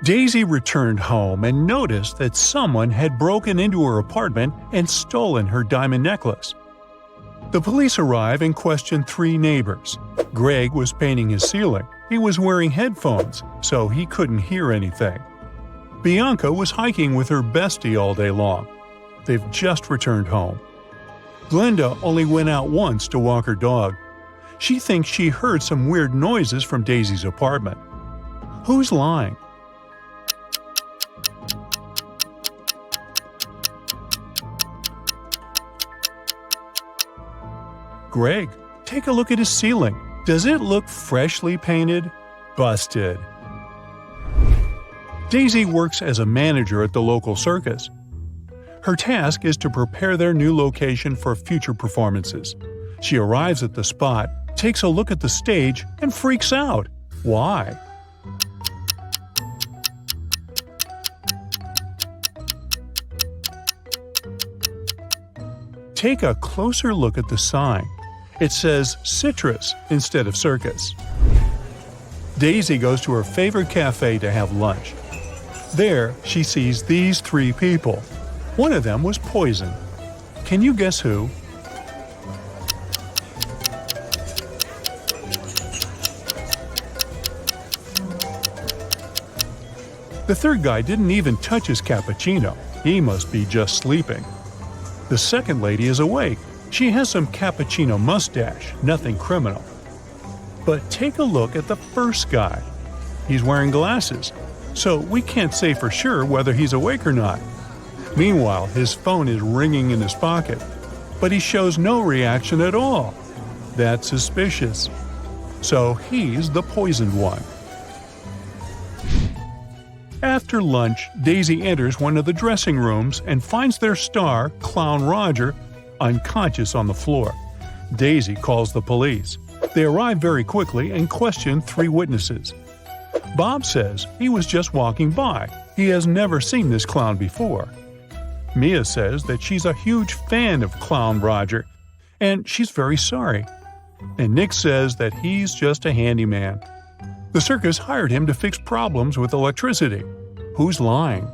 Daisy returned home and noticed that someone had broken into her apartment and stolen her diamond necklace. The police arrive and question 3 neighbors. Greg was painting his ceiling. He was wearing headphones, so he couldn't hear anything. Bianca was hiking with her bestie all day long. They've just returned home. Glenda only went out once to walk her dog. She thinks she heard some weird noises from Daisy's apartment. Who's lying? Greg, take a look at his ceiling. Does it look freshly painted? Busted. Daisy works as a manager at the local circus. Her task is to prepare their new location for future performances. She arrives at the spot, takes a look at the stage, and freaks out. Why? Take a closer look at the sign. It says citrus instead of circus. Daisy goes to her favorite cafe to have lunch. There, she sees these 3 people. One of them was poisoned. Can you guess who? The third guy didn't even touch his cappuccino. He must be just sleeping. The second lady is awake. She has some cappuccino mustache, nothing criminal. But take a look at the first guy. He's wearing glasses, so we can't say for sure whether he's awake or not. Meanwhile, his phone is ringing in his pocket, but he shows no reaction at all. That's suspicious. So he's the poisoned one. After lunch, Daisy enters one of the dressing rooms and finds their star, Clown Roger, unconscious on the floor. Daisy calls the police. They arrive very quickly and question 3 witnesses. Bob says he was just walking by. He has never seen this clown before. Mia says that she's a huge fan of Clown Roger, and she's very sorry. And Nick says that he's just a handyman. The circus hired him to fix problems with electricity. Who's lying?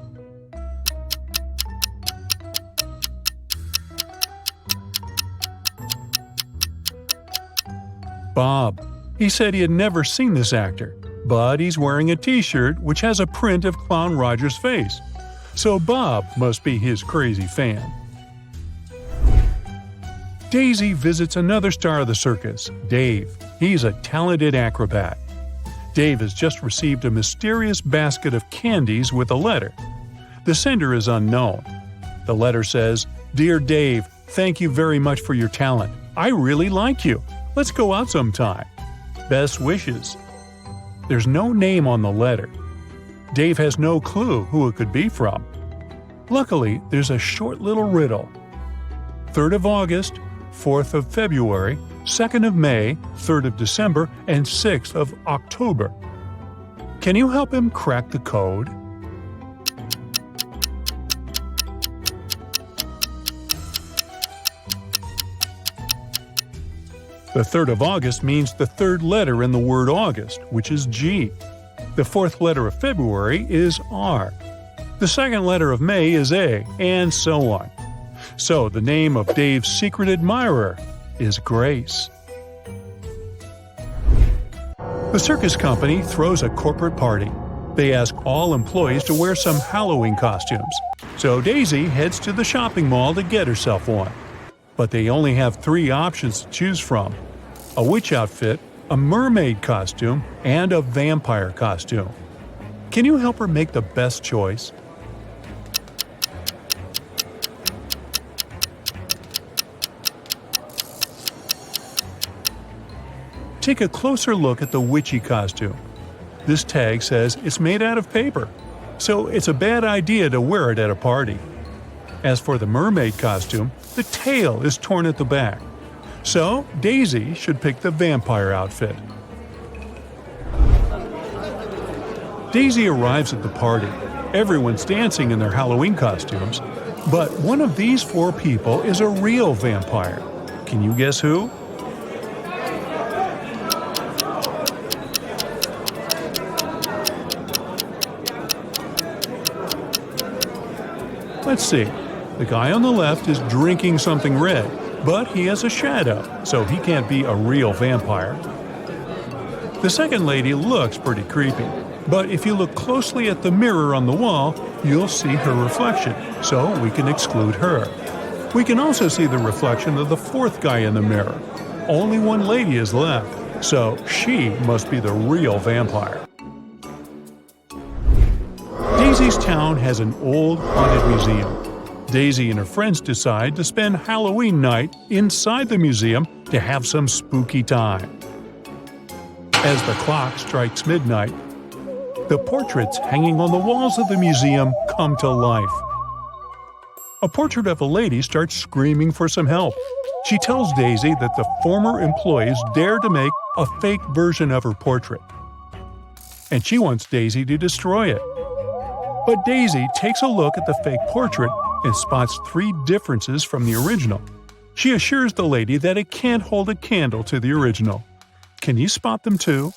Bob. He said he had never seen this actor, but he's wearing a t-shirt which has a print of Clown Roger's face. So Bob must be his crazy fan. Daisy visits another star of the circus, Dave. He's a talented acrobat. Dave has just received a mysterious basket of candies with a letter. The sender is unknown. The letter says, "Dear Dave, thank you very much for your talent. I really like you. Let's go out sometime. Best wishes." There's no name on the letter. Dave has no clue who it could be from. Luckily, there's a short little riddle. 3rd of August, 4th of February, 2nd of May, 3rd of December, and 6th of October. Can you help him crack the code? The 3rd of August means the 3rd letter in the word August, which is G. The 4th letter of February is R. The 2nd letter of May is A, and so on. So the name of Dave's secret admirer is Grace. The circus company throws a corporate party. They ask all employees to wear some Halloween costumes. So Daisy heads to the shopping mall to get herself one. But they only have 3 options to choose from: a witch outfit, a mermaid costume, and a vampire costume. Can you help her make the best choice? Take a closer look at the witchy costume. This tag says it's made out of paper, so it's a bad idea to wear it at a party. As for the mermaid costume, the tail is torn at the back. So Daisy should pick the vampire outfit. Daisy arrives at the party. Everyone's dancing in their Halloween costumes, but one of these 4 people is a real vampire. Can you guess who? Let's see. The guy on the left is drinking something red, but he has a shadow, so he can't be a real vampire. The second lady looks pretty creepy, but if you look closely at the mirror on the wall, you'll see her reflection, so we can exclude her. We can also see the reflection of the fourth guy in the mirror. Only one lady is left, so she must be the real vampire. Daisy's town has an old haunted museum. Daisy and her friends decide to spend Halloween night inside the museum to have some spooky time. As the clock strikes midnight, the portraits hanging on the walls of the museum come to life. A portrait of a lady starts screaming for some help. She tells Daisy that the former employees dared to make a fake version of her portrait, and she wants Daisy to destroy it. But Daisy takes a look at the fake portrait and spots 3 differences from the original. She assures the lady that it can't hold a candle to the original. Can you spot them too?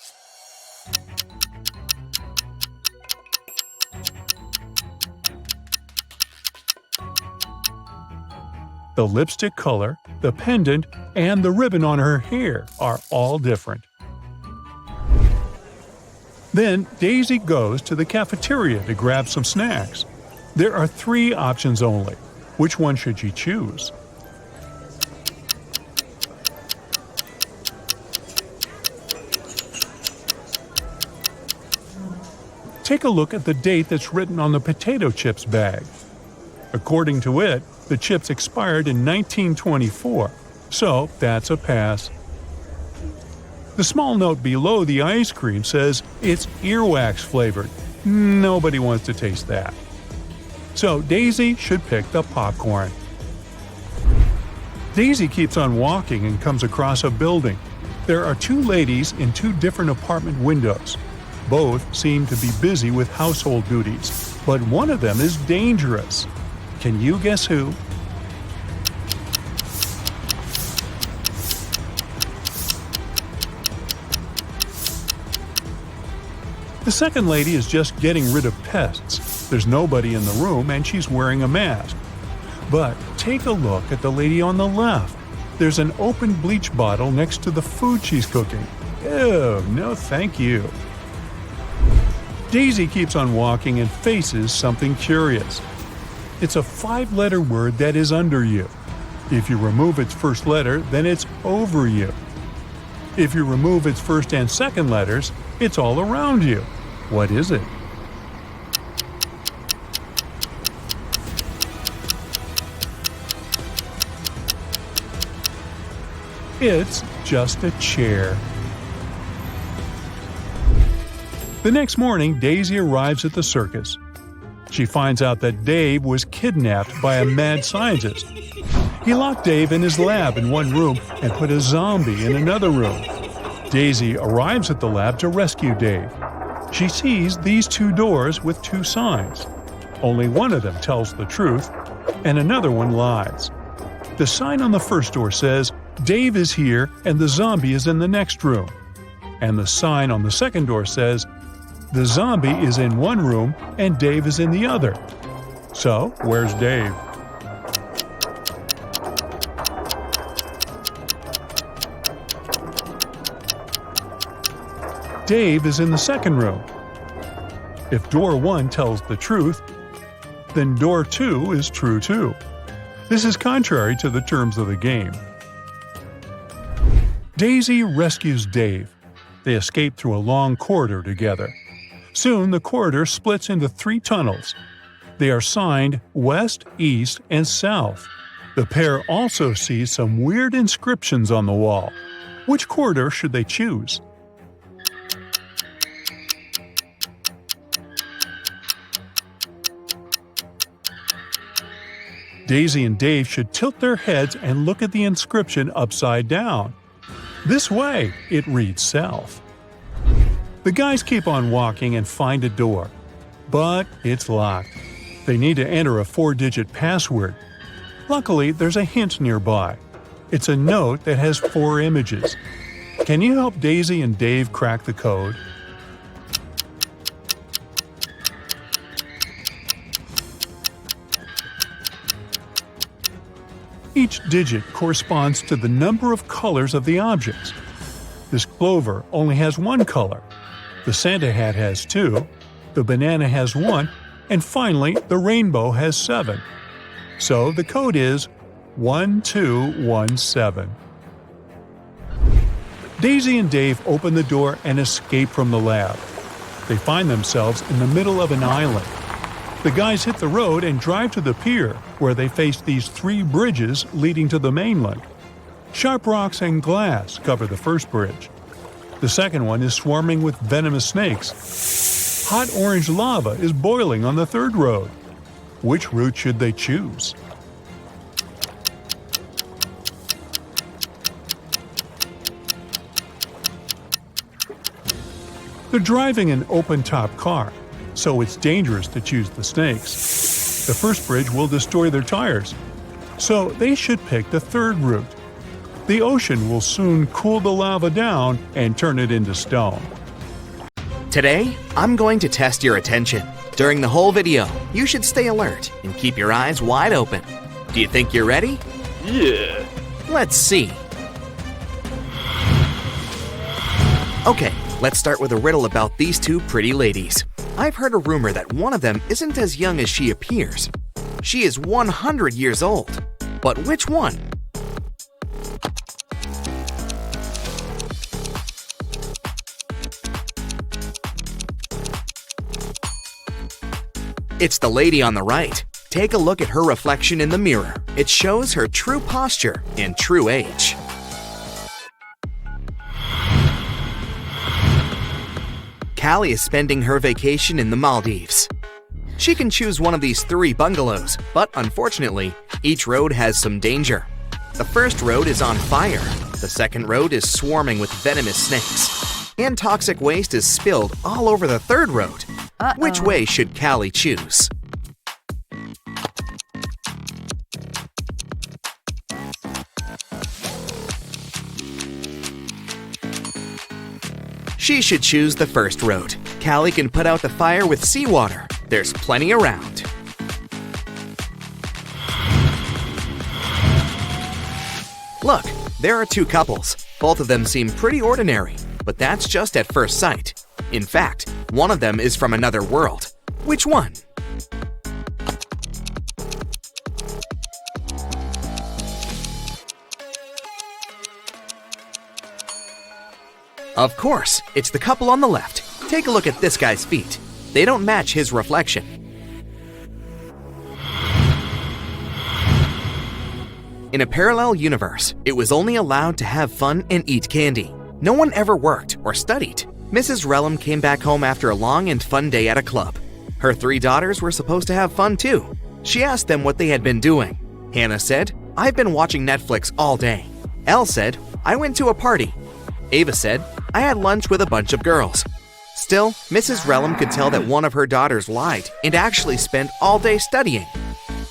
The lipstick color, the pendant, and the ribbon on her hair are all different. Then Daisy goes to the cafeteria to grab some snacks. There are 3 options only. Which one should she choose? Take a look at the date that's written on the potato chips bag. According to it, the chips expired in 1924, so that's a pass. The small note below the ice cream says it's earwax flavored. Nobody wants to taste that. So Daisy should pick the popcorn. Daisy keeps on walking and comes across a building. There are 2 ladies in 2 different apartment windows. Both seem to be busy with household duties, but one of them is dangerous. Can you guess who? The second lady is just getting rid of pests. There's nobody in the room and she's wearing a mask. But take a look at the lady on the left. There's an open bleach bottle next to the food she's cooking. Ew, no thank you. Daisy keeps on walking and faces something curious. It's a 5-letter word that is under you. If you remove its first letter, then it's over you. If you remove its first and second letters, it's all around you. What is it? It's just a chair. The next morning, Daisy arrives at the circus. She finds out that Dave was kidnapped by a mad scientist. He locked Dave in his lab in one room and put a zombie in another room. Daisy arrives at the lab to rescue Dave. She sees these 2 doors with 2 signs. Only one of them tells the truth, and another one lies. The sign on the first door says, "Dave is here and the zombie is in the next room." And the sign on the second door says, "The zombie is in one room and Dave is in the other." So, where's Dave? Dave is in the second room. If door 1 tells the truth, then door 2 is true too. This is contrary to the terms of the game. Daisy rescues Dave. They escape through a long corridor together. Soon the corridor splits into 3 tunnels. They are signed West, East, and South. The pair also see some weird inscriptions on the wall. Which corridor should they choose? Daisy and Dave should tilt their heads and look at the inscription upside down. This way, it reads South. The guys keep on walking and find a door. But it's locked. They need to enter a 4-digit password. Luckily, there's a hint nearby. It's a note that has 4 images. Can you help Daisy and Dave crack the code? Each digit corresponds to the number of colors of the objects. This clover only has one color. The Santa hat has 2, the banana has 1, and finally the rainbow has 7. So the code is 1217. Daisy and Dave open the door and escape from the lab. They find themselves in the middle of an island. The guys hit the road and drive to the pier, where they face these 3 bridges leading to the mainland. Sharp rocks and glass cover the first bridge. The second one is swarming with venomous snakes. Hot orange lava is boiling on the third road. Which route should they choose? They're driving an open-top car, so it's dangerous to choose the snakes. The first bridge will destroy their tires, so they should pick the third route. The ocean will soon cool the lava down and turn it into stone. Today, I'm going to test your attention. During the whole video, you should stay alert and keep your eyes wide open. Do you think you're ready? Yeah. Let's see. Okay, let's start with a riddle about these 2 pretty ladies. I've heard a rumor that one of them isn't as young as she appears. She is 100 years old. But which one? It's the lady on the right. Take a look at her reflection in the mirror. It shows her true posture and true age. Callie is spending her vacation in the Maldives. She can choose one of these 3 bungalows, but unfortunately, each road has some danger. The first road is on fire. The second road is swarming with venomous snakes. And toxic waste is spilled all over the third road. Which way should Callie choose? She should choose the first road. Callie can put out the fire with seawater. There's plenty around. Look, there are 2 couples. Both of them seem pretty ordinary, but that's just at first sight. In fact, one of them is from another world. Which one? Of course, it's the couple on the left. Take a look at this guy's feet. They don't match his reflection. In a parallel universe, it was only allowed to have fun and eat candy. No one ever worked or studied. Mrs. Relum came back home after a long and fun day at a club. Her 3 daughters were supposed to have fun too. She asked them what they had been doing. Hannah said, "I've been watching Netflix all day." Elle said, "I went to a party." Ava said, "I had lunch with a bunch of girls." Still, Mrs. Relum could tell that one of her daughters lied and actually spent all day studying.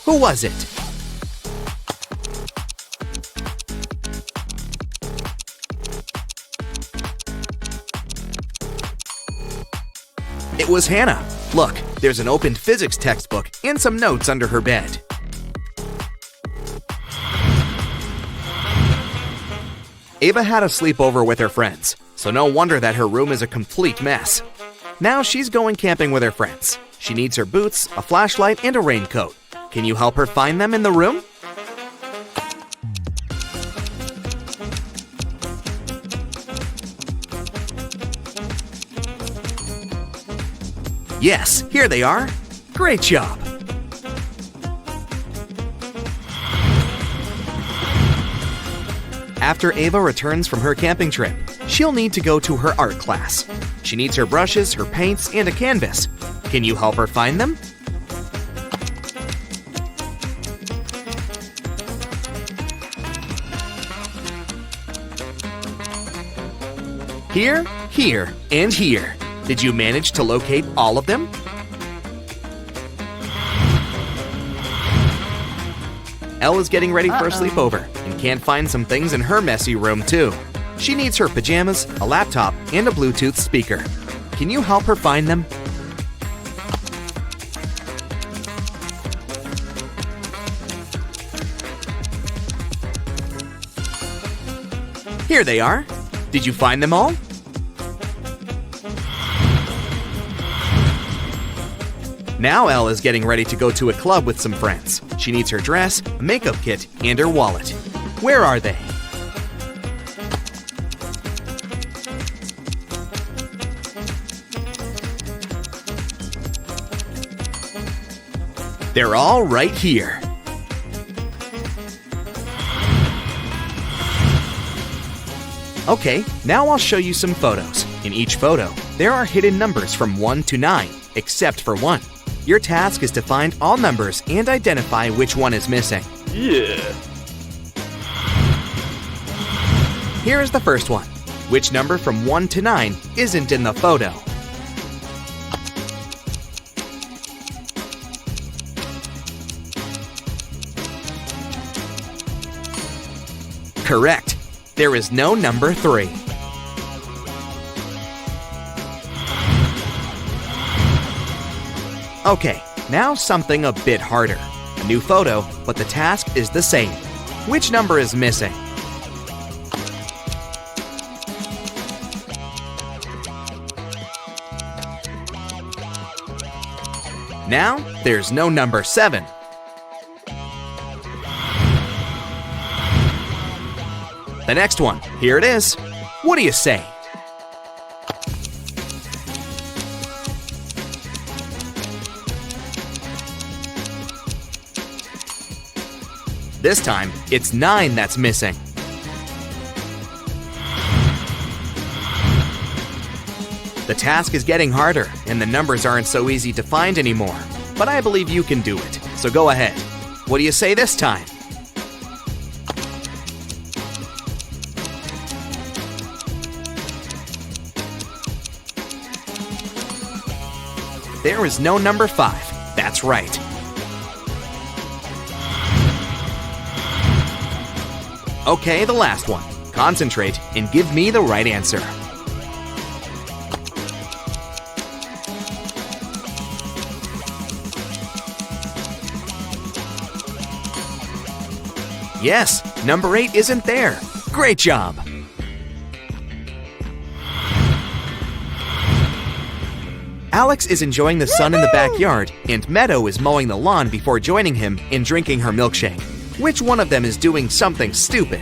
Who was it? It was Hannah. Look, there's an opened physics textbook and some notes under her bed. Ava had a sleepover with her friends, so no wonder that her room is a complete mess. Now she's going camping with her friends. She needs her boots, a flashlight, and a raincoat. Can you help her find them in the room? Yes, here they are. Great job. After Ava returns from her camping trip, she'll need to go to her art class. She needs her brushes, her paints, and a canvas. Can you help her find them? Here, here, and here. Did you manage to locate all of them? Elle is getting ready for a sleepover and can't find some things in her messy room too. She needs her pajamas, a laptop, and a Bluetooth speaker. Can you help her find them? Here they are. Did you find them all? Now Elle is getting ready to go to a club with some friends. She needs her dress, a makeup kit, and her wallet. Where are they? They're all right here. Okay, now I'll show you some photos. In each photo, there are hidden numbers from 1 to 9, except for 1. Your task is to find all numbers and identify which one is missing. Yeah. Here is the first one. Which number from 1 to 9 isn't in the photo? Correct. There is no number 3. Okay, now something a bit harder. A new photo, but the task is the same. Which number is missing? Now, there's no number 7. The next one, here it is. What do you say? This time, it's 9 that's missing. The task is getting harder, and the numbers aren't so easy to find anymore. But I believe you can do it, so go ahead. What do you say this time? There is no number 5. That's right. Okay, the last one. Concentrate and give me the right answer. Yes, number 8 isn't there. Great job! Alex is enjoying the sun in the backyard, and Meadow is mowing the lawn before joining him and drinking her milkshake. Which one of them is doing something stupid?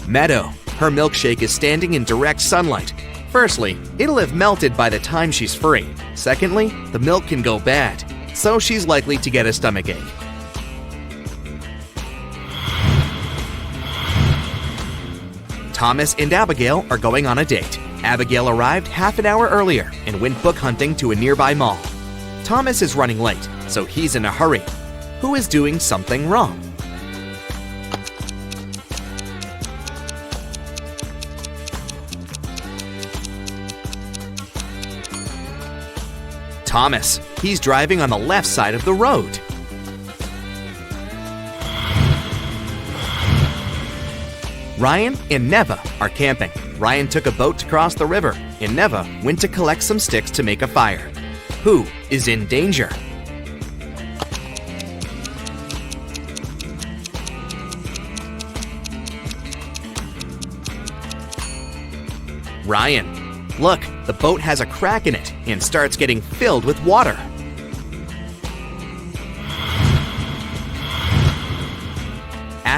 Meadow. Her milkshake is standing in direct sunlight. Firstly, it'll have melted by the time she's free. Secondly, the milk can go bad, so she's likely to get a stomachache. Thomas and Abigail are going on a date. Abigail arrived half an hour earlier and went book hunting to a nearby mall. Thomas is running late, so he's in a hurry. Who is doing something wrong? Thomas. He's driving on the left side of the road. Ryan and Neva are camping. Ryan took a boat to cross the river, and Neva went to collect some sticks to make a fire. Who is in danger? Ryan. Look, the boat has a crack in it and starts getting filled with water.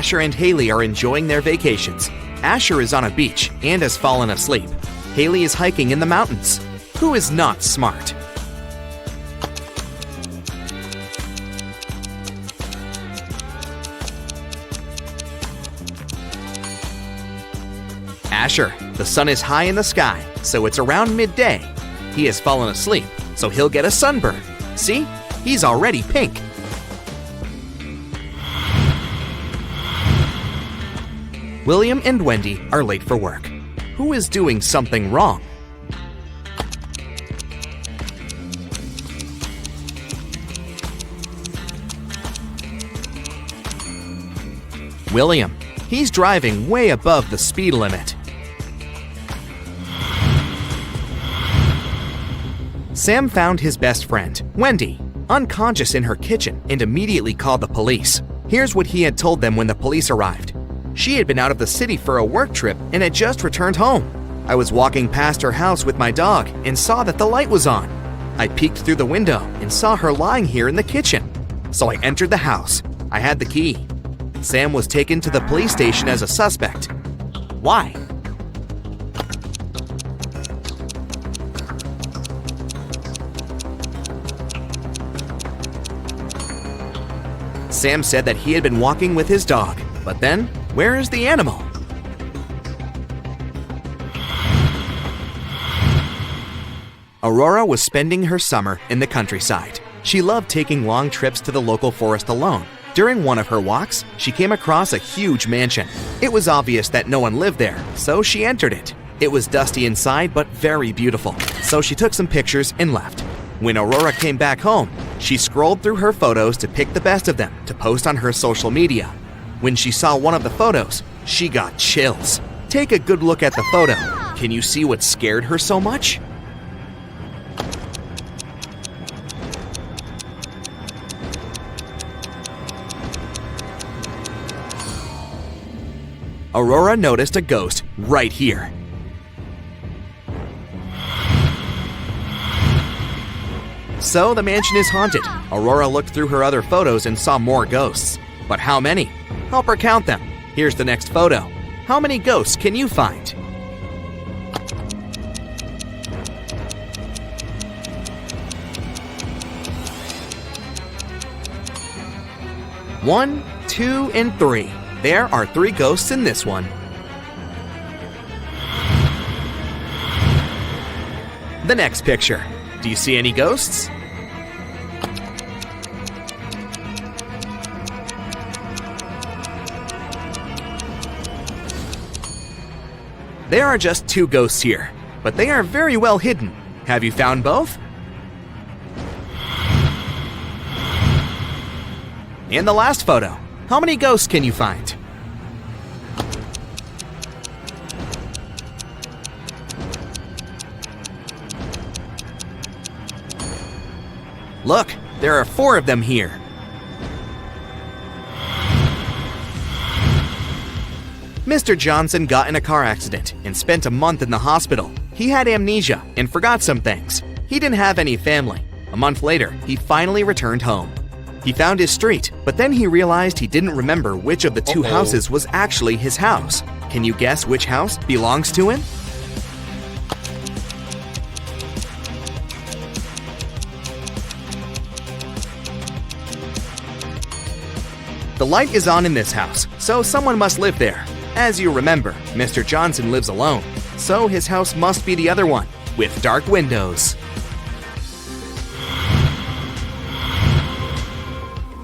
Asher and Haley are enjoying their vacations. Asher is on a beach and has fallen asleep. Haley is hiking in the mountains. Who is not smart? Asher. The sun is high in the sky, so it's around midday. He has fallen asleep, so he'll get a sunburn. See? He's already pink. William and Wendy are late for work. Who is doing something wrong? William. He's driving way above the speed limit. Sam found his best friend, Wendy, unconscious in her kitchen and immediately called the police. Here's what he had told them when the police arrived. She had been out of the city for a work trip and had just returned home. I was walking past her house with my dog and saw that the light was on. I peeked through the window and saw her lying here in the kitchen. So I entered the house. I had the key. Sam was taken to the police station as a suspect. Why? Sam said that he had been walking with his dog, but then, where is the animal? Aurora was spending her summer in the countryside. She loved taking long trips to the local forest alone. During one of her walks, she came across a huge mansion. It was obvious that no one lived there, so she entered it. It was dusty inside, but very beautiful, so she took some pictures and left. When Aurora came back home, she scrolled through her photos to pick the best of them to post on her social media. When she saw one of the photos, she got chills. Take a good look at the photo. Can you see what scared her so much? Aurora noticed a ghost right here. So the mansion is haunted. Aurora looked through her other photos and saw more ghosts. But how many? Help her count them. Here's the next photo. How many ghosts can you find? One, 2, and 3. There are 3 ghosts in this one. The next picture. Do you see any ghosts? There are just 2 ghosts here, but they are very well hidden. Have you found both? In the last photo, how many ghosts can you find? Look, there are 4 of them here. Mr. Johnson got in a car accident and spent a month in the hospital. He had amnesia and forgot some things. He didn't have any family. A month later, he finally returned home. He found his street, but then he realized he didn't remember which of the 2 houses was actually his house. Can you guess which house belongs to him? The light is on in this house, so someone must live there. As you remember, Mr. Johnson lives alone, so his house must be the other one, with dark windows.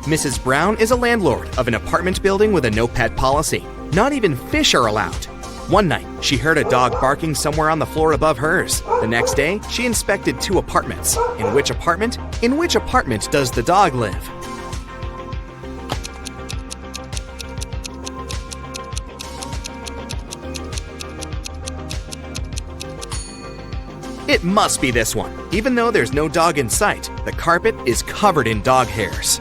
Mrs. Brown is a landlord of an apartment building with a no-pet policy. Not even fish are allowed. One night, she heard a dog barking somewhere on the floor above hers. The next day, she inspected 2 apartments. In which apartment does the dog live? It must be this one. Even though there's no dog in sight, the carpet is covered in dog hairs.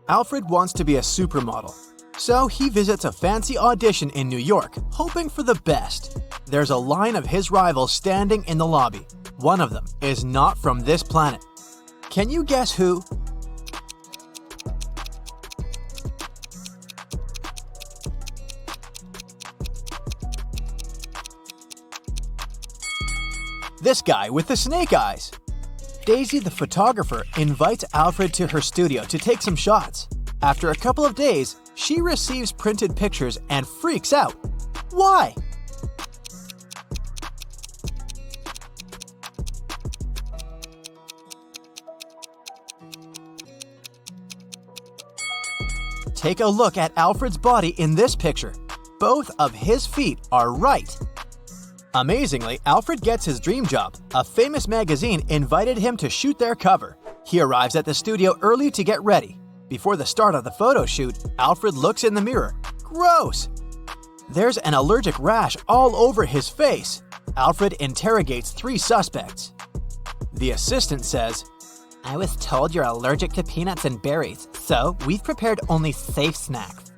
Alfred wants to be a supermodel, so he visits a fancy audition in New York, hoping for the best. There's a line of his rivals standing in the lobby. One of them is not from this planet. Can you guess who? This guy with the snake eyes. Daisy the photographer invites Alfred to her studio to take some shots. After a couple of days, she receives printed pictures and freaks out. Why? Take a look at Alfred's body in this picture. Both of his feet are right. Amazingly, Alfred gets his dream job. A famous magazine invited him to shoot their cover. He arrives at the studio early to get ready. Before the start of the photo shoot, Alfred looks in the mirror. Gross! There's an allergic rash all over his face. Alfred interrogates 3 suspects. The assistant says, I was told you're allergic to peanuts and berries, so we've prepared only safe snacks.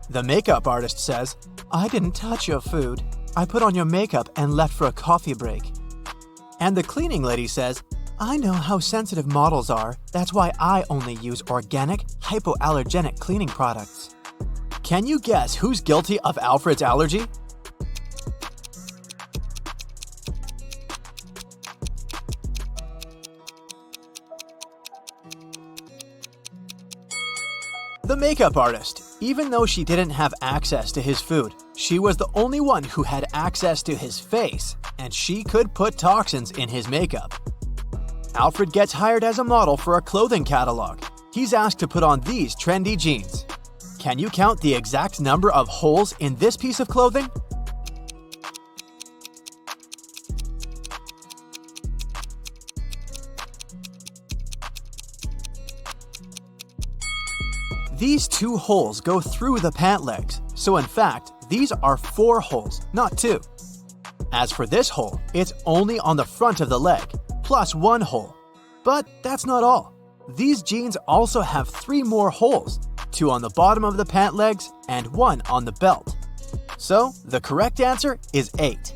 The makeup artist says, I didn't touch your food. I put on your makeup and left for a coffee break. And the cleaning lady says, I know how sensitive models are. That's why I only use organic, hypoallergenic cleaning products. Can you guess who's guilty of Alfred's allergy? The makeup artist. Even though she didn't have access to his food, she was the only one who had access to his face, and she could put toxins in his makeup. Alfred gets hired as a model for a clothing catalog. He's asked to put on these trendy jeans. Can you count the exact number of holes in this piece of clothing? These 2 holes go through the pant legs, so in fact, these are 4 holes, not 2. As for this hole, it's only on the front of the leg, plus 1 hole. But that's not all. These jeans also have 3 more holes, 2 on the bottom of the pant legs and 1 on the belt. So, the correct answer is 8.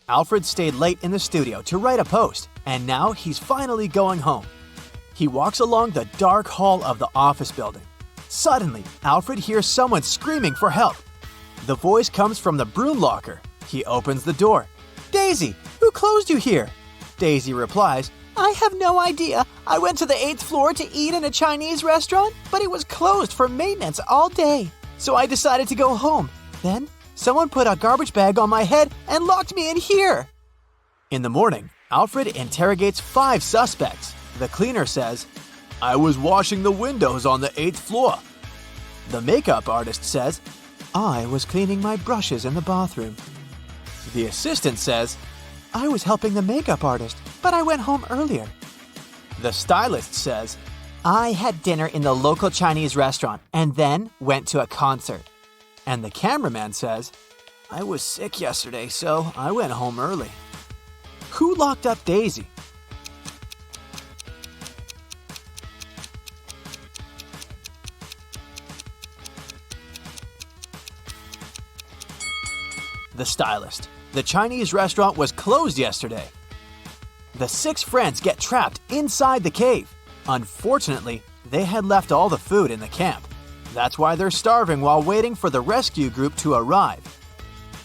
Alfred stayed late in the studio to write a post, and now he's finally going home. He walks along the dark hall of the office building. Suddenly, Alfred hears someone screaming for help. The voice comes from the broom locker. He opens the door. Daisy, who closed you here? Daisy replies, I have no idea. I went to the 8th floor to eat in a Chinese restaurant, but it was closed for maintenance all day. So I decided to go home. Then, someone put a garbage bag on my head and locked me in here. In the morning, Alfred interrogates 5 suspects. The cleaner says, I was washing the windows on the 8th floor. The makeup artist says, I was cleaning my brushes in the bathroom. The assistant says, I was helping the makeup artist, but I went home earlier. The stylist says, I had dinner in the local Chinese restaurant and then went to a concert. And the cameraman says, I was sick yesterday, so I went home early. Who locked up Daisy? The stylist. The Chinese restaurant was closed yesterday. The 6 friends get trapped inside the cave. Unfortunately, they had left all the food in the camp. That's why they're starving while waiting for the rescue group to arrive.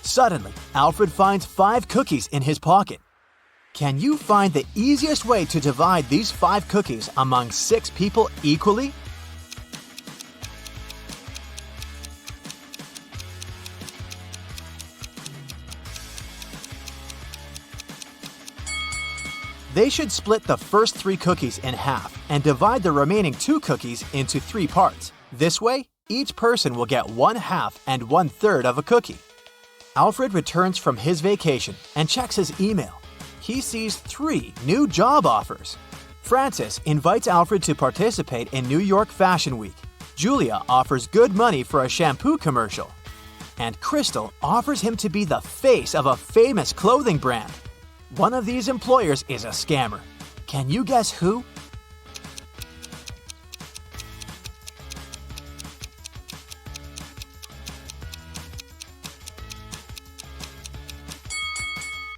Suddenly, Alfred finds 5 cookies in his pocket. Can you find the easiest way to divide these 5 cookies among 6 people equally? They should split the first 3 cookies in half and divide the remaining 2 cookies into 3 parts. This way, each person will get 1/2 and 1/3 of a cookie. Alfred returns from his vacation and checks his email. He sees 3 new job offers. Francis invites Alfred to participate in New York Fashion Week. Julia offers good money for a shampoo commercial. And Crystal offers him to be the face of a famous clothing brand. One of these employers is a scammer. Can you guess who?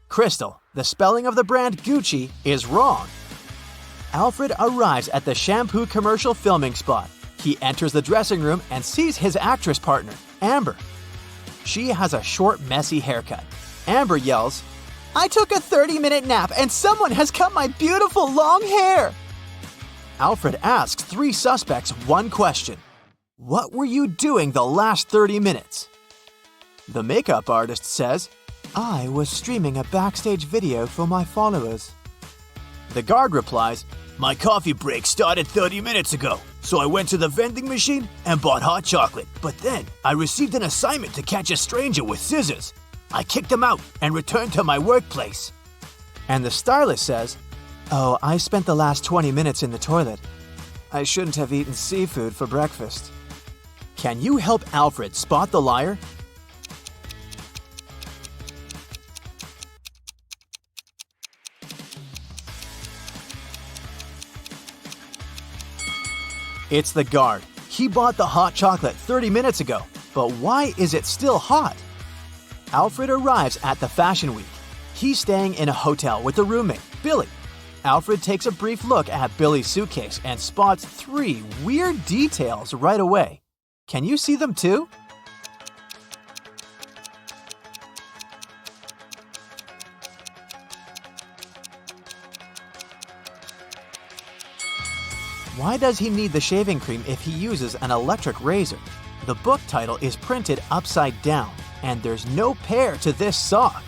Crystal. The spelling of the brand Gucci is wrong. Alfred arrives at the shampoo commercial filming spot. He enters the dressing room and sees his actress partner, Amber. She has a short, messy haircut. Amber yells, I took a 30-minute nap and someone has cut my beautiful long hair. Alfred asks 3 suspects one question. What were you doing the last 30 minutes? The makeup artist says, I was streaming a backstage video for my followers. The guard replies, my coffee break started 30 minutes ago, so I went to the vending machine and bought hot chocolate. But then I received an assignment to catch a stranger with scissors. I kicked him out and returned to my workplace. And the stylist says, oh, I spent the last 20 minutes in the toilet. I shouldn't have eaten seafood for breakfast. Can you help Alfred spot the liar? It's the guard. He bought the hot chocolate 30 minutes ago, but why is it still hot? Alfred arrives at the Fashion Week. He's staying in a hotel with a roommate, Billy. Alfred takes a brief look at Billy's suitcase and spots 3 weird details right away. Can you see them too? Why does he need the shaving cream if he uses an electric razor? The book title is printed upside down, and there's no pair to this sock.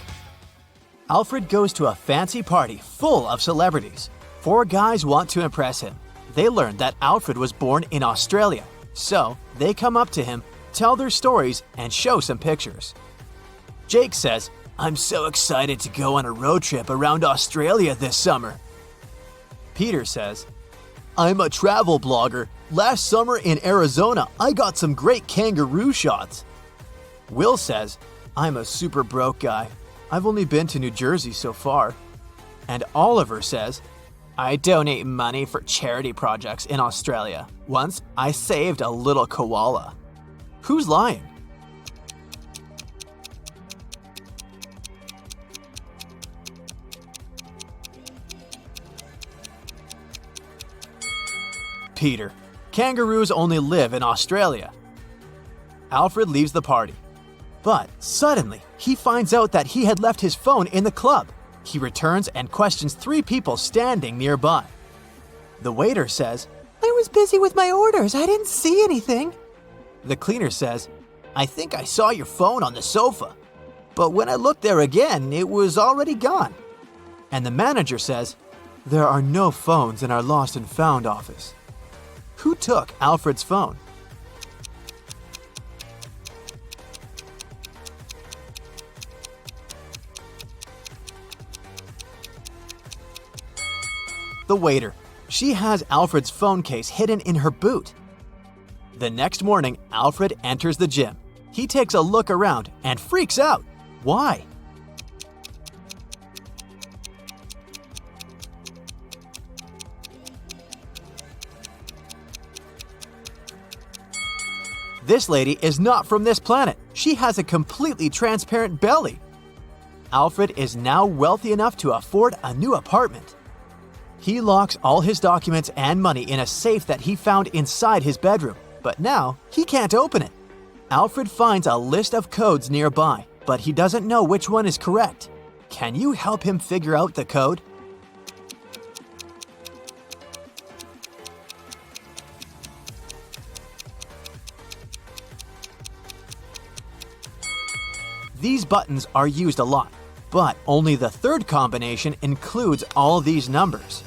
Alfred goes to a fancy party full of celebrities. 4 guys want to impress him. They learn that Alfred was born in Australia, so they come up to him, tell their stories, and show some pictures. Jake says, "I'm so excited to go on a road trip around Australia this summer." Peter says, "I'm a travel blogger. Last summer in Arizona, I got some great kangaroo shots." Will says, "I'm a super broke guy. I've only been to New Jersey so far." And Oliver says, "I donate money for charity projects in Australia. Once, I saved a little koala." Who's lying? Peter. Kangaroos only live in Australia. Alfred leaves the party. But suddenly, he finds out that he had left his phone in the club. He returns and questions 3 people standing nearby. The waiter says, "I was busy with my orders. I didn't see anything." The cleaner says, "I think I saw your phone on the sofa. But when I looked there again, it was already gone." And the manager says, "There are no phones in our lost and found office." Who took Alfred's phone? The waiter. She has Alfred's phone case hidden in her boot. The next morning, Alfred enters the gym. He takes a look around and freaks out. Why? This lady is not from this planet. She has a completely transparent belly. Alfred is now wealthy enough to afford a new apartment. He locks all his documents and money in a safe that he found inside his bedroom, but now he can't open it. Alfred finds a list of codes nearby, but he doesn't know which one is correct. Can you help him figure out the code? These buttons are used a lot, but only the 3rd combination includes all these numbers.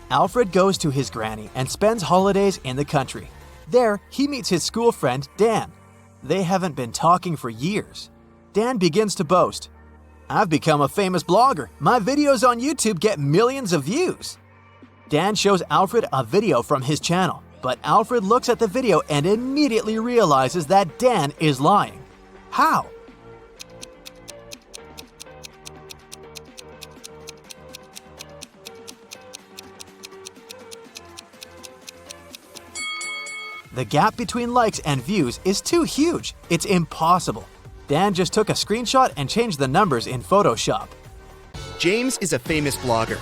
Alfred goes to his granny and spends holidays in the country. There, he meets his school friend, Dan. They haven't been talking for years. Dan begins to boast, "I've become a famous blogger. My videos on YouTube get millions of views." Dan shows Alfred a video from his channel, but Alfred looks at the video and immediately realizes that Dan is lying. How? The gap between likes and views is too huge. It's impossible. Dan just took a screenshot and changed the numbers in Photoshop. James is a famous blogger.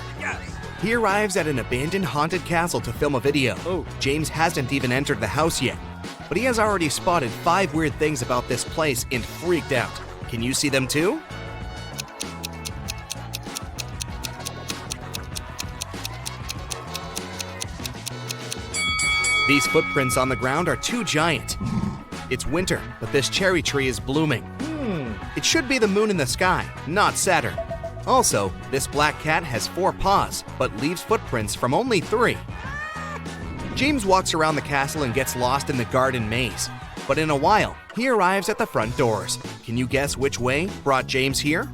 He arrives at an abandoned haunted castle to film a video. James hasn't even entered the house yet, but he has already spotted 5 weird things about this place and freaked out. Can you see them too? These footprints on the ground are too giant. It's winter, but this cherry tree is blooming. It should be the moon in the sky, not Saturn. Also, this black cat has 4 paws, but leaves footprints from only 3. James walks around the castle and gets lost in the garden maze. But in a while, he arrives at the front doors. Can you guess which way brought James here?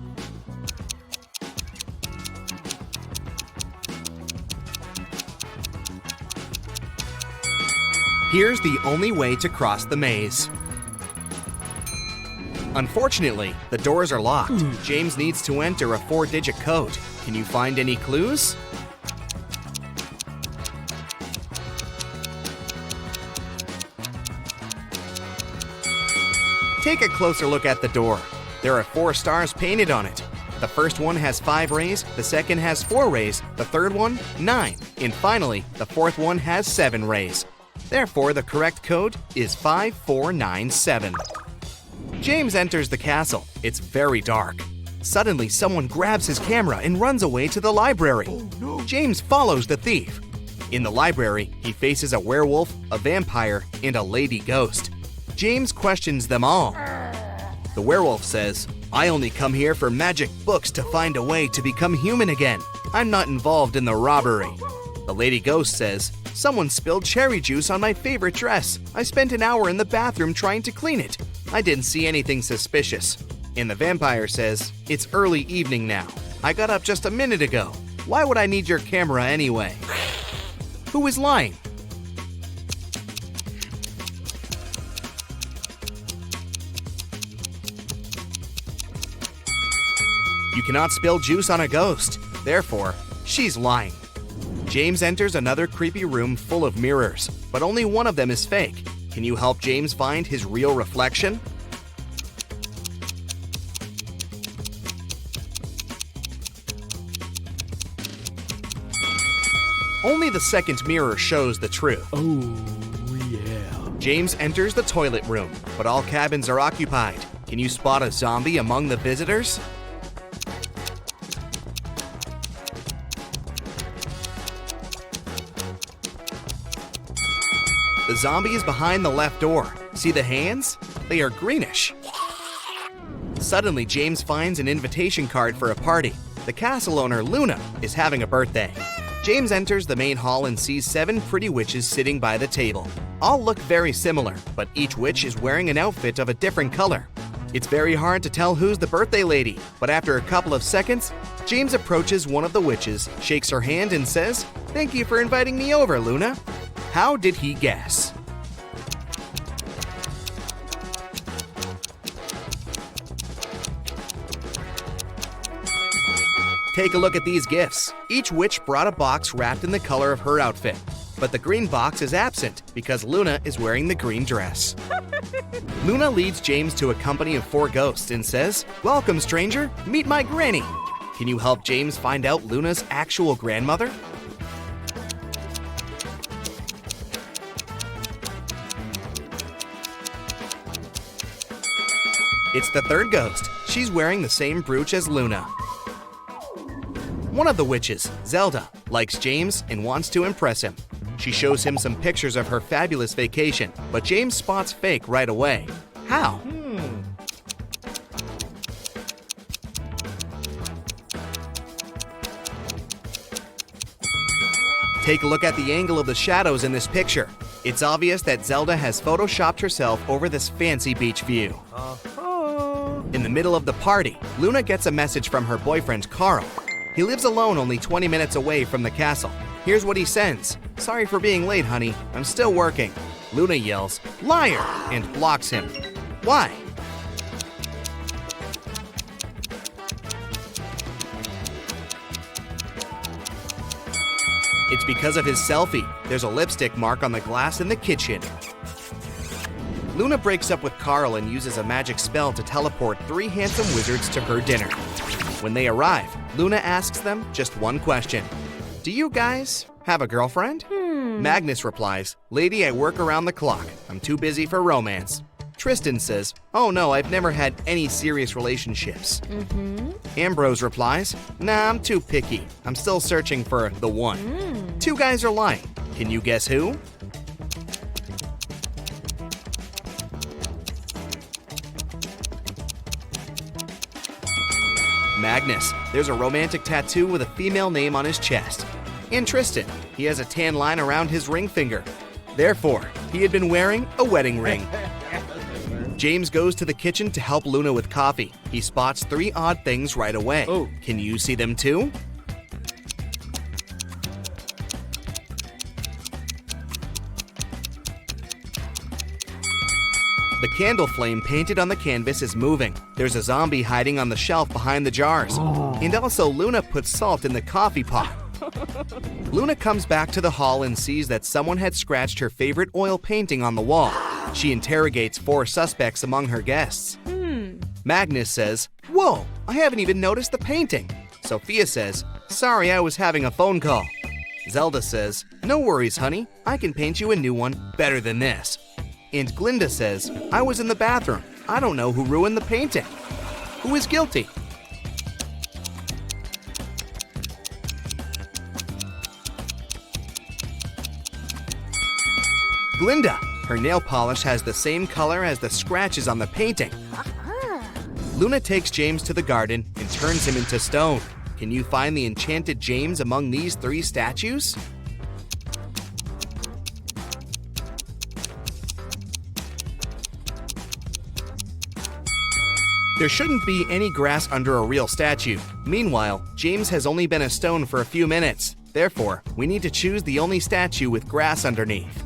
Here's the only way to cross the maze. Unfortunately, the doors are locked. James needs to enter a 4-digit code. Can you find any clues? Take a closer look at the door. There are 4 stars painted on it. The first one has 5 rays, the second has 4 rays, the third one, 9, and finally, the fourth one has 7 rays. Therefore, the correct code is 5497. James enters the castle. It's very dark. Suddenly, someone grabs his camera and runs away to the library. Oh, no. James follows the thief. In the library, he faces a werewolf, a vampire, and a lady ghost. James questions them all. The werewolf says, "I only come here for magic books to find a way to become human again. I'm not involved in the robbery." The lady ghost says, "Someone spilled cherry juice on my favorite dress. I spent an hour in the bathroom trying to clean it. I didn't see anything suspicious." And the vampire says, "It's early evening now. I got up just a minute ago. Why would I need your camera anyway?" Who is lying? You cannot spill juice on a ghost. Therefore, she's lying. James enters another creepy room full of mirrors, but only one of them is fake. Can you help James find his real reflection? Only the second mirror shows the truth. Oh, yeah. James enters the toilet room, but all cabins are occupied. Can you spot a zombie among the visitors? The zombie is behind the left door. See the hands? They are greenish. Suddenly, James finds an invitation card for a party. The castle owner, Luna, is having a birthday. James enters the main hall and sees 7 pretty witches sitting by the table. All look very similar, but each witch is wearing an outfit of a different color. It's very hard to tell who's the birthday lady, but after a couple of seconds, James approaches one of the witches, shakes her hand, and says, "Thank you for inviting me over, Luna." How did he guess? Take a look at these gifts. Each witch brought a box wrapped in the color of her outfit, but the green box is absent because Luna is wearing the green dress. Luna leads James to a company of 4 ghosts and says, "Welcome, stranger. Meet my granny." Can you help James find out Luna's actual grandmother? It's the third ghost. She's wearing the same brooch as Luna. One of the witches, Zelda, likes James and wants to impress him. She shows him some pictures of her fabulous vacation, but James spots fake right away. How? Take a look at the angle of the shadows in this picture. It's obvious that Zelda has photoshopped herself over this fancy beach view. In the middle of the party, Luna gets a message from her boyfriend, Carl. He lives alone only 20 minutes away from the castle. Here's what he sends. "Sorry for being late, honey. I'm still working." Luna yells, "Liar!" and blocks him. Why? It's because of his selfie. There's a lipstick mark on the glass in the kitchen. Luna breaks up with Carl and uses a magic spell to teleport 3 handsome wizards to her dinner. When they arrive, Luna asks them just one question. "Do you guys have a girlfriend?" Magnus replies, "Lady, I work around the clock. I'm too busy for romance." Tristan says, "Oh no, I've never had any serious relationships." Ambrose replies, "Nah, I'm too picky. I'm still searching for the one." 2 guys are lying. Can you guess who? Magnus. There's a romantic tattoo with a female name on his chest. And Tristan. He has a tan line around his ring finger. Therefore, he had been wearing a wedding ring. James goes to the kitchen to help Luna with coffee. He spots 3 odd things right away. Oh. Can you see them too? The candle flame painted on the canvas is moving. There's a zombie hiding on the shelf behind the jars. And also Luna puts salt in the coffee pot. Luna comes back to the hall and sees that someone had scratched her favorite oil painting on the wall. She interrogates 4 suspects among her guests. Magnus says, "Whoa, I haven't even noticed the painting." Sophia says, "Sorry, I was having a phone call." Zelda says, "No worries, honey. I can paint you a new one better than this." And Glinda says, "I was in the bathroom. I don't know who ruined the painting. Who is guilty?" Glinda. Her nail polish has the same color as the scratches on the painting. Luna takes James to the garden and turns him into stone. Can you find the enchanted James among these 3 statues? There shouldn't be any grass under a real statue. Meanwhile, James has only been a stone for a few minutes. Therefore, we need to choose the only statue with grass underneath.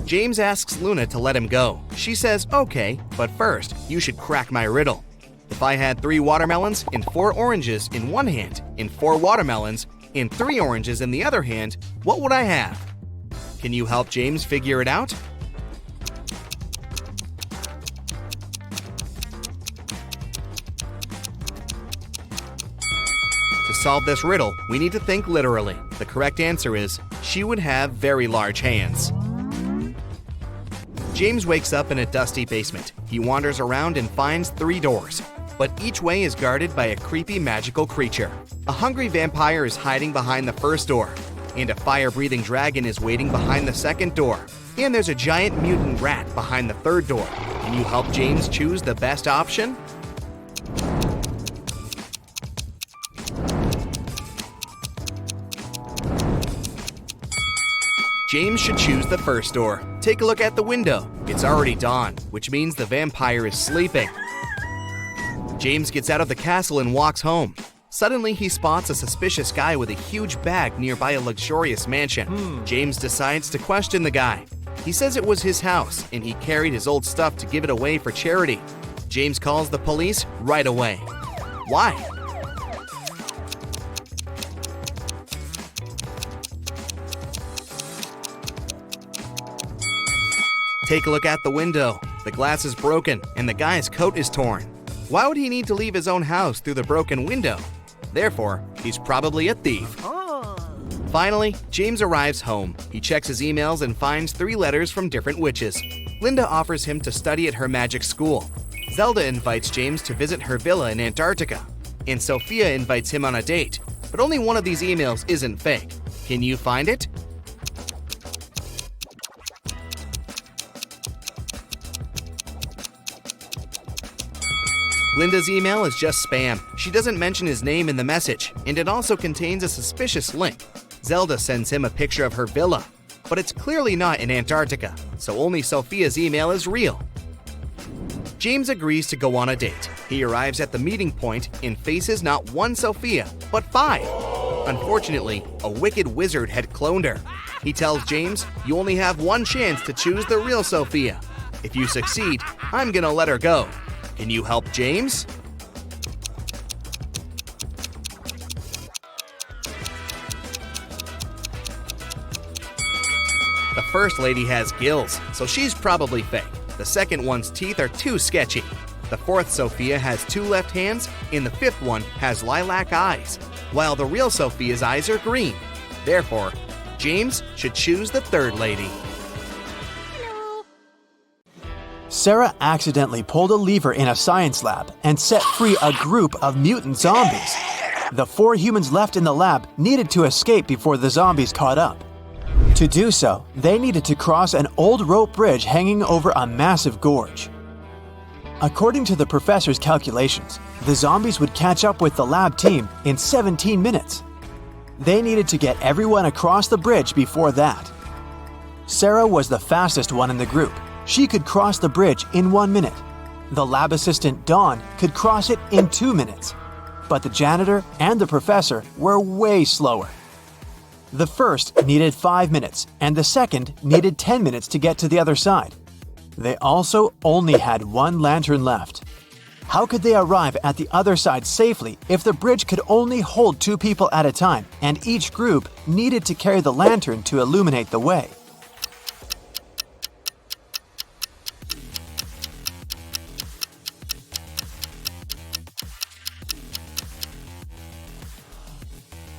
James asks Luna to let him go. She says, "Okay, but first, you should crack my riddle. If I had 3 watermelons and 4 oranges in one hand, and 4 watermelons and 3 oranges in the other hand, what would I have?" Can you help James figure it out? To solve this riddle, we need to think literally. The correct answer is, she would have very large hands. James wakes up in a dusty basement. He wanders around and finds 3 doors, but each way is guarded by a creepy magical creature. A hungry vampire is hiding behind the first door, and a fire-breathing dragon is waiting behind the second door. And there's a giant mutant rat behind the third door. Can you help James choose the best option? James should choose the first door. Take a look at the window. It's already dawn, which means the vampire is sleeping. James gets out of the castle and walks home. Suddenly, he spots a suspicious guy with a huge bag nearby a luxurious mansion. James decides to question the guy. He says it was his house, and he carried his old stuff to give it away for charity. James calls the police right away. Why? Take a look at the window. The glass is broken, and the guy's coat is torn. Why would he need to leave his own house through the broken window? Therefore, he's probably a thief. Finally, James arrives home. He checks his emails and finds 3 letters from different witches. Linda offers him to study at her magic school. Zelda invites James to visit her villa in Antarctica. And Sophia invites him on a date. But only one of these emails isn't fake. Can you find it? Linda's email is just spam. She doesn't mention his name in the message, and it also contains a suspicious link. Zelda sends him a picture of her villa, but it's clearly not in Antarctica, so only Sophia's email is real. James agrees to go on a date. He arrives at the meeting point and faces not 1 Sophia, but 5. Unfortunately, a wicked wizard had cloned her. He tells James, "You only have 1 chance to choose the real Sophia. If you succeed, I'm gonna let her go. Can you help James?" The first lady has gills, so she's probably fake. The second one's teeth are too sketchy. The 4th Sophia has 2 left hands, and the 5th one has lilac eyes, while the real Sophia's eyes are green. Therefore, James should choose the 3rd lady. Sarah accidentally pulled a lever in a science lab and set free a group of mutant zombies. The 4 humans left in the lab needed to escape before the zombies caught up. To do so, they needed to cross an old rope bridge hanging over a massive gorge. According to the professor's calculations, the zombies would catch up with the lab team in 17 minutes. They needed to get everyone across the bridge before that. Sarah was the fastest one in the group. She could cross the bridge in 1 minute. The lab assistant, Dawn, could cross it in 2 minutes. But the janitor and the professor were way slower. The first needed 5 minutes, and the second needed 10 minutes to get to the other side. They also only had one lantern left. How could they arrive at the other side safely if the bridge could only hold 2 people at a time and each group needed to carry the lantern to illuminate the way?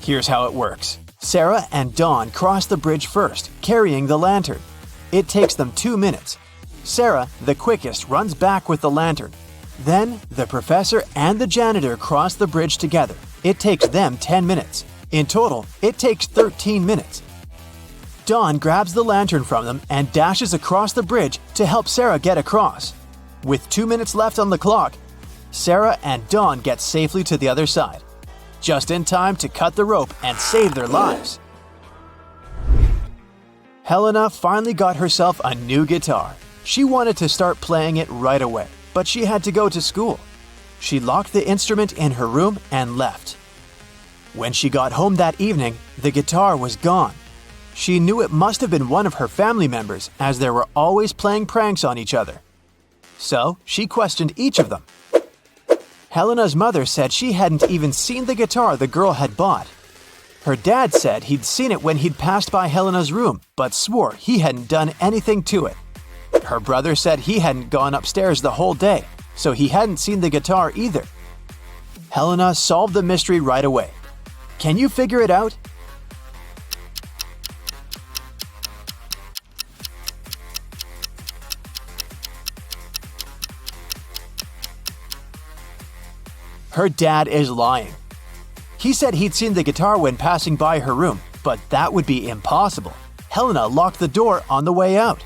Here's how it works. Sarah and Dawn cross the bridge first, carrying the lantern. It takes them 2 minutes. Sarah, the quickest, runs back with the lantern. Then, the professor and the janitor cross the bridge together. It takes them 10 minutes. In total, it takes 13 minutes. Dawn grabs the lantern from them and dashes across the bridge to help Sarah get across. With 2 minutes left on the clock, Sarah and Dawn get safely to the other side, just in time to cut the rope and save their lives. Helena finally got herself a new guitar. She wanted to start playing it right away, but she had to go to school. She locked the instrument in her room and left. When she got home that evening, the guitar was gone. She knew it must have been one of her family members, as they were always playing pranks on each other. So she questioned each of them. Helena's mother said she hadn't even seen the guitar the girl had bought. Her dad said he'd seen it when he'd passed by Helena's room, but swore he hadn't done anything to it. Her brother said he hadn't gone upstairs the whole day, so he hadn't seen the guitar either. Helena solved the mystery right away. Can you figure it out? Her dad is lying. He said he'd seen the guitar when passing by her room, but that would be impossible. Helena locked the door on the way out.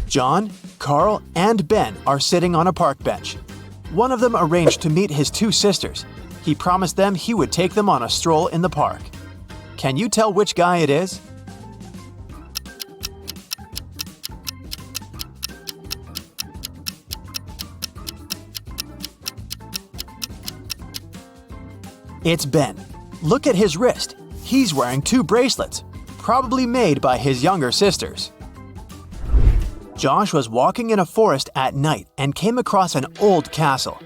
John, Carl, and Ben are sitting on a park bench. One of them arranged to meet his 2 sisters. He promised them he would take them on a stroll in the park. Can you tell which guy it is? It's Ben. Look at his wrist. He's wearing 2 bracelets, probably made by his younger sisters. Josh was walking in a forest at night and came across an old castle.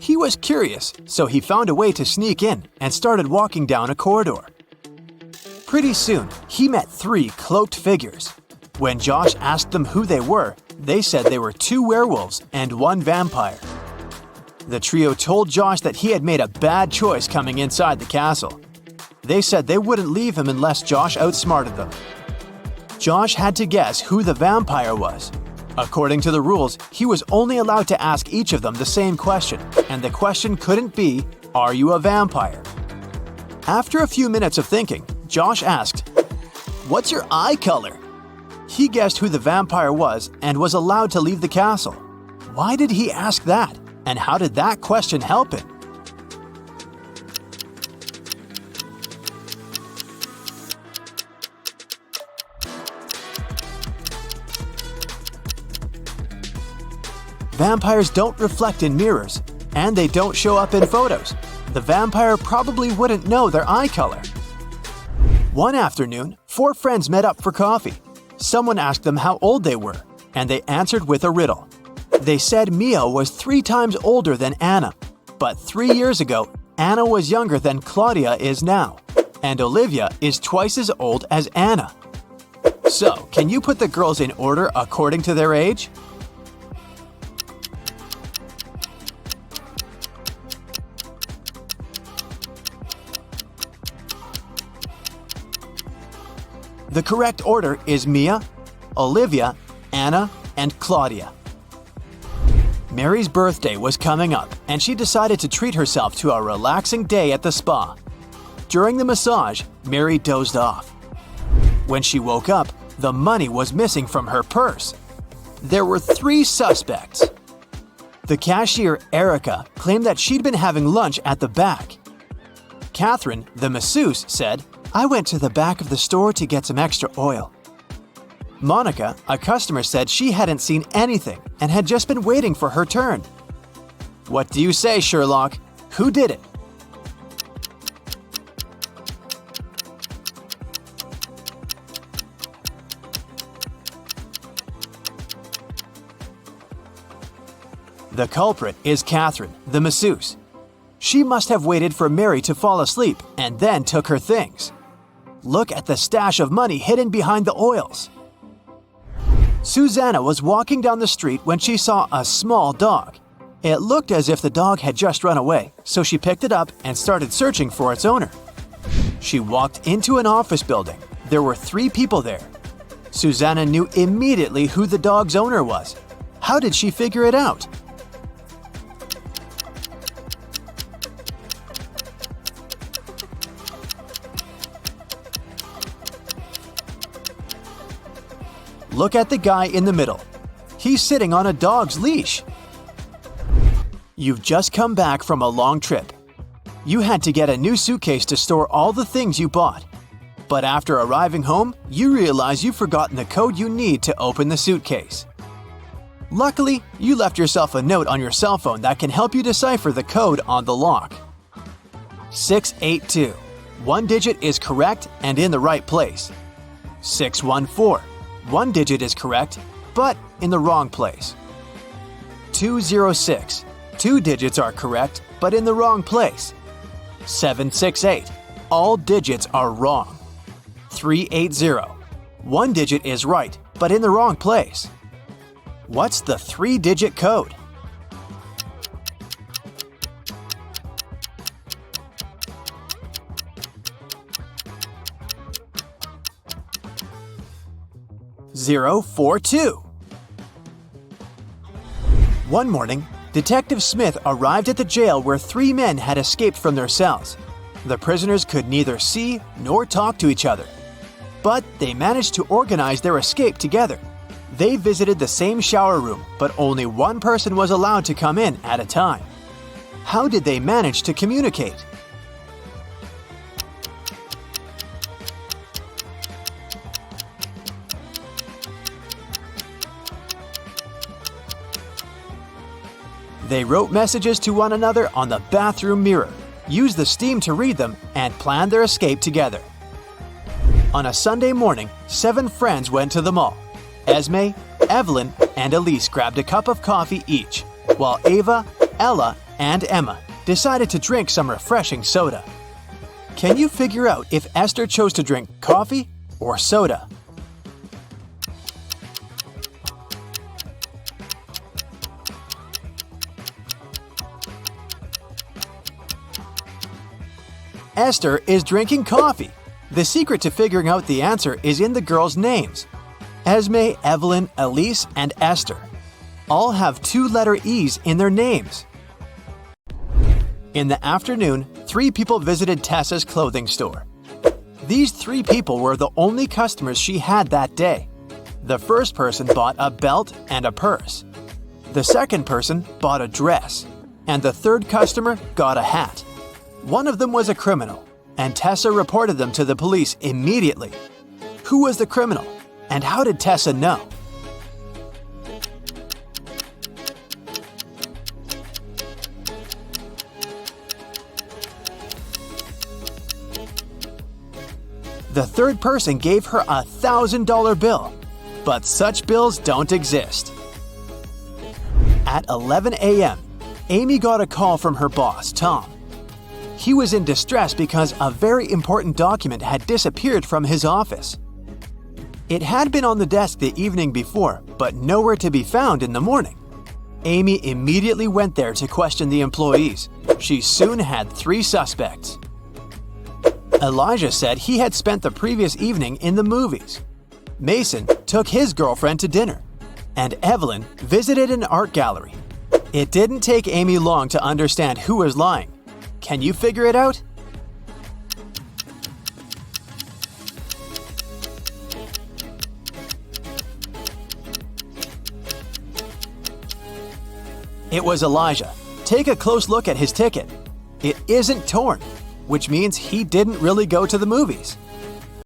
He was curious, so he found a way to sneak in and started walking down a corridor. Pretty soon, he met 3 cloaked figures. When Josh asked them who they were, they said they were 2 werewolves and 1 vampire. The trio told Josh that he had made a bad choice coming inside the castle. They said they wouldn't leave him unless Josh outsmarted them. Josh had to guess who the vampire was. According to the rules, he was only allowed to ask each of them the same question, and the question couldn't be, "Are you a vampire?" After a few minutes of thinking, Josh asked, "What's your eye color?" He guessed who the vampire was and was allowed to leave the castle. Why did he ask that? And how did that question help him? Vampires don't reflect in mirrors, and they don't show up in photos. The vampire probably wouldn't know their eye color. One afternoon, 4 friends met up for coffee. Someone asked them how old they were, and they answered with a riddle. They said Mia was 3 times older than Anna, but 3 years ago, Anna was younger than Claudia is now, and Olivia is twice as old as Anna. So, can you put the girls in order according to their age? The correct order is Mia, Olivia, Anna, and Claudia. Mary's birthday was coming up, and she decided to treat herself to a relaxing day at the spa. During the massage, Mary dozed off. When she woke up, the money was missing from her purse. There were 3 suspects. The cashier, Erica, claimed that she'd been having lunch at the back. Catherine, the masseuse, said, "I went to the back of the store to get some extra oil." Monica, a customer, said she hadn't seen anything and had just been waiting for her turn. What do you say, Sherlock? Who did it? The culprit is Catherine, the masseuse. She must have waited for Mary to fall asleep and then took her things. Look at the stash of money hidden behind the oils. Susanna was walking down the street when she saw a small dog. It looked as if the dog had just run away, so she picked it up and started searching for its owner. She walked into an office building. There were 3 people there. Susanna knew immediately who the dog's owner was. How did she figure it out? Look at the guy in the middle. He's sitting on a dog's leash. You've just come back from a long trip. You had to get a new suitcase to store all the things you bought. But after arriving home, you realize you've forgotten the code you need to open the suitcase. Luckily, you left yourself a note on your cell phone that can help you decipher the code on the lock. 682. One digit is correct and in the right place. 614. One digit is correct, but in the wrong place. 206. 2 digits are correct, but in the wrong place. 768. All digits are wrong. 380. One digit is right, but in the wrong place. What's the 3-digit code? (042). One morning, Detective Smith arrived at the jail where 3 men had escaped from their cells. The prisoners could neither see nor talk to each other. But they managed to organize their escape together. They visited the same shower room, but only one person was allowed to come in at a time. How did they manage to communicate? They wrote messages to one another on the bathroom mirror, used the steam to read them, and planned their escape together. On a Sunday morning, 7 friends went to the mall. Esme, Evelyn, and Elise grabbed a cup of coffee each, while Ava, Ella, and Emma decided to drink some refreshing soda. Can you figure out if Esther chose to drink coffee or soda? Esther is drinking coffee. The secret to figuring out the answer is in the girls' names. Esme, Evelyn, Elise, and Esther all have 2-letter E's in their names. In the afternoon, 3 people visited Tessa's clothing store. These 3 people were the only customers she had that day. The first person bought a belt and a purse. The second person bought a dress. And the third customer got a hat. One of them was a criminal, and Tessa reported them to the police immediately. Who was the criminal, and how did Tessa know? The third person gave her a $1,000 bill, but such bills don't exist. At 11 a.m., Amy got a call from her boss, Tom. He was in distress because a very important document had disappeared from his office. It had been on the desk the evening before, but nowhere to be found in the morning. Amy immediately went there to question the employees. She soon had 3 suspects. Elijah said he had spent the previous evening in the movies. Mason took his girlfriend to dinner. And Evelyn visited an art gallery. It didn't take Amy long to understand who was lying. Can you figure it out? It was Elijah. Take a close look at his ticket. It isn't torn, which means he didn't really go to the movies.